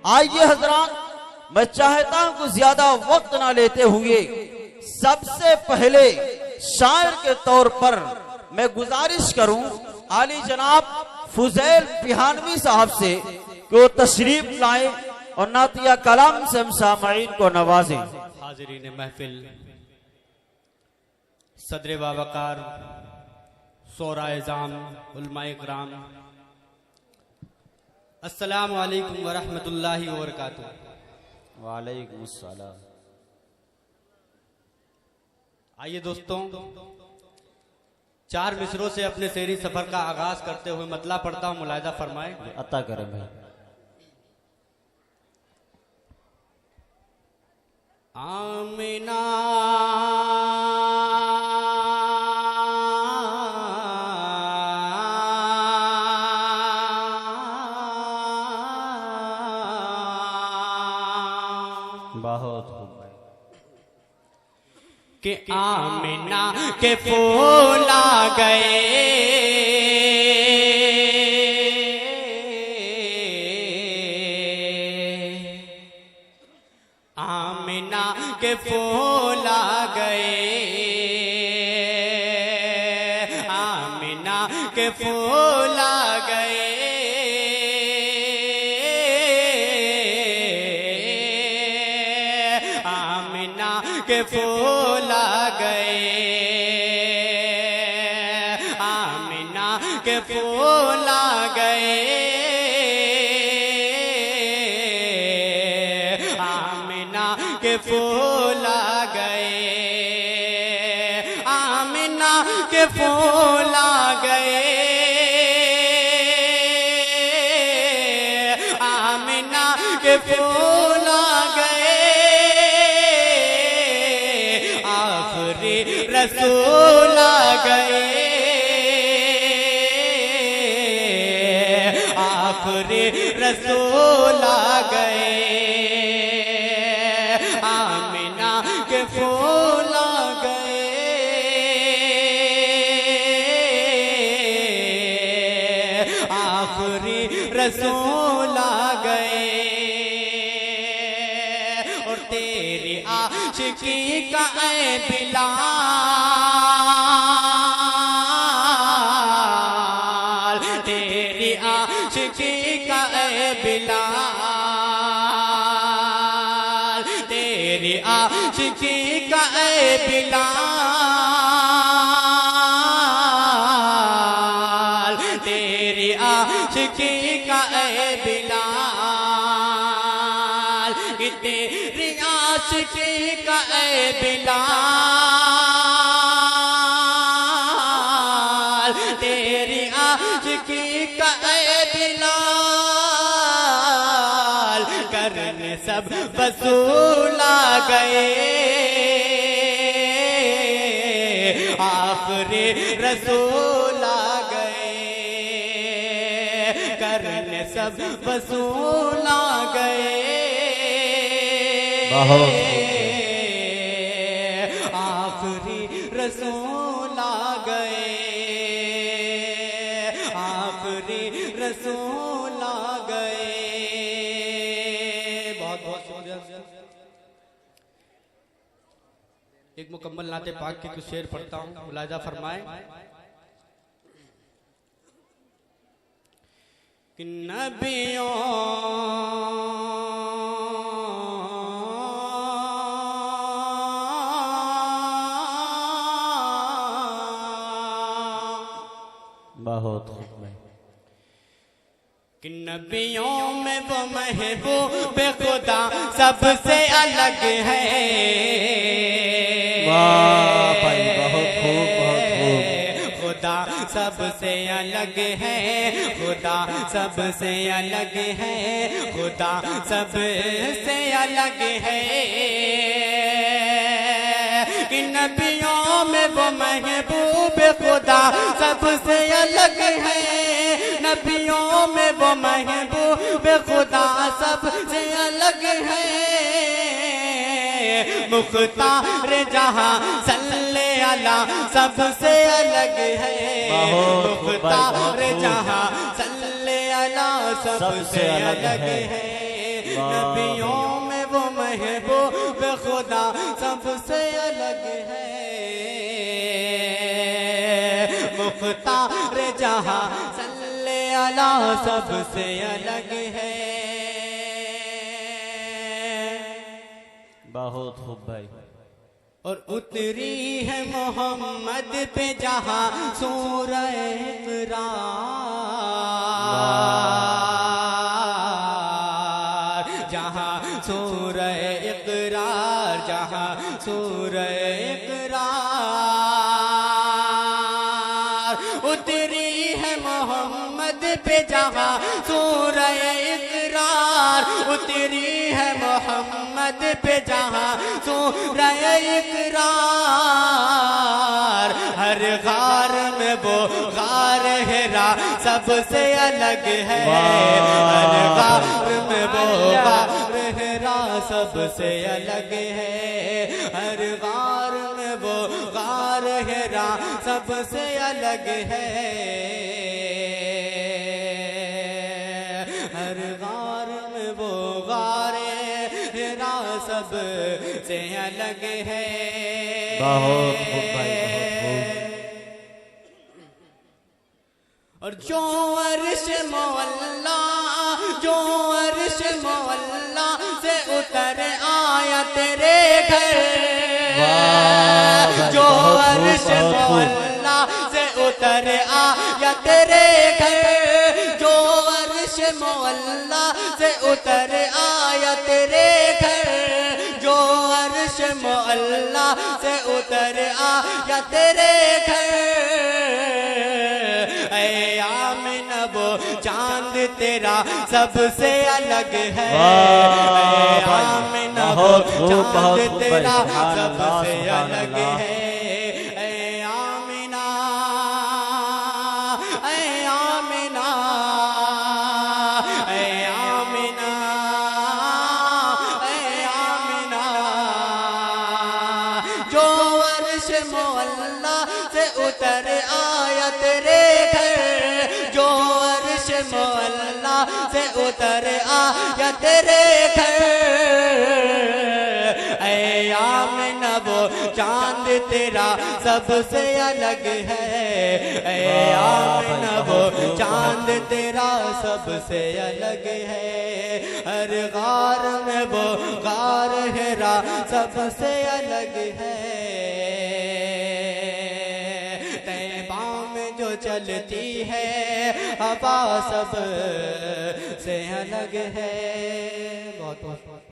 आइए हजरात, मैं चाहता हूं कि ज्यादा वक्त ना लेते हुए सबसे पहले शायर के तौर पर मैं गुजारिश करूं आली जनाब फुजैल पिहानवी साहब से कि वो तशरीफ लाए और नातिया कलाम से हम सामईन को नवाजें। हाज़रीन महफिल, सदर बावकार, शोराए जाम, उलमाए किराम, अस्सलामु अलैकुम व रहमतुल्लाहि व बरकातुहू। वालेकुम अस्सलाम। आइए दोस्तों, 4 मिसरों से अपने शेरी सफर का आगाज करते हुए मतला पढ़ता हूं, मुलाहिजा फरमाए। अता करें भाई। आमिना बहुत खूब भाई। कि आमिना के फूल आ गए, आमिना के फूल आ गए, आमिना के फूल आ गए, आमिना के फूल आ गए, आमिना के फूल आ गए, आमिना के फूल आ गए, आमिना के फूल आ गए, आमिना के फूल आ गए, आखिरी रसूल आ गए, आखिरी रसूल आ गए, आमिना के फूल आ गए, आखिरी रसूल आ गए। और तेरी आशिकी का ऐ बिलाल, तेरी आशिकी का ऐ बिलाल, तेरी आशिकी का ऐ बिलाल, तेरी आशिकी का ऐ बिलाल, कि तेरी आशिकी का ऐ बिलाल, तेरी आशिकी का ऐ बिलाल, करने सब वसूल आ गए, आखिरी रसूल आ गए, करने सब वसूल आ गए, आखिरी रसूल आ गए, आखिरी रसूल आ गए। बहुत बहुत शुक्रिया। एक मुकम्मल नाते पाक के कुछ शेर पढ़ता हूँ, मुलाहिजा फरमाए। कि नबियों बहुत खूब भाई। कि नबियों में वो महबूब खुदा सबसे अलग है, वाह भाई, बहुत खूब, बहुत खूब। खुदा सबसे अलग है, खुदा सबसे अलग है, खुदा सबसे अलग है, कि नबियों में वो महबूब खुदा सबसे अलग है, नबियों में वो महबूब खुदा सबसे अलग है, मुख्तार जहां सल्ले अला सबसे अलग है, मुख्तार जहां सल्ले अला सबसे अलग है, नबियों में वो महबूब खुदा सबसे अलग है। मुख्तार जहां सल्ले अला सबसे अलग है। बहुत खूब भाई। और उतरी है मोहम्मद पे जहां सूरह इक़रार, जहां सूरह इक़रार, जहां सूरह इक़रार। उतरी है मोहम्मद पे जहां सूरह इक़रार, उतरी है मोहम्मद पे जहां सूरह इक़रार। हर गार में वो गार हिरा सबसे अलग है। हर गार में वो गार हिरा सबसे अलग है। हर गार में वो गार हिरा सबसे अलग है। हर गार में वो गार हिरा सबसे अलग है। बहुत खूब भाई, बहुत और जो अर्श मौला, जो अर्श मौला से उतर आया तेरे घर, जो अर्श मौला से उतर आया तेरे घर, जो अर्श मौला से उतर आया तेरे घर, जो अर्श मौला से उतर आया तेरे घर। आमिना वो चांद तेरा सबसे अलग है। आमिना वो चांद तेरा सबसे अलग है। आमिना, आमिना, आमिना, आमिना। जो अर्श मौला से उतर आया तेरे घर, जो अर्श मौला से उतर आया तेरे घर। आमिना वो चांद तेरा सबसे अलग है। आमिना वो चांद तेरा सबसे अलग है। हर गार में वो गार हिरा सबसे अलग है। तैबा में जो चलती है हवा सब से अलग है। बहुत बहुत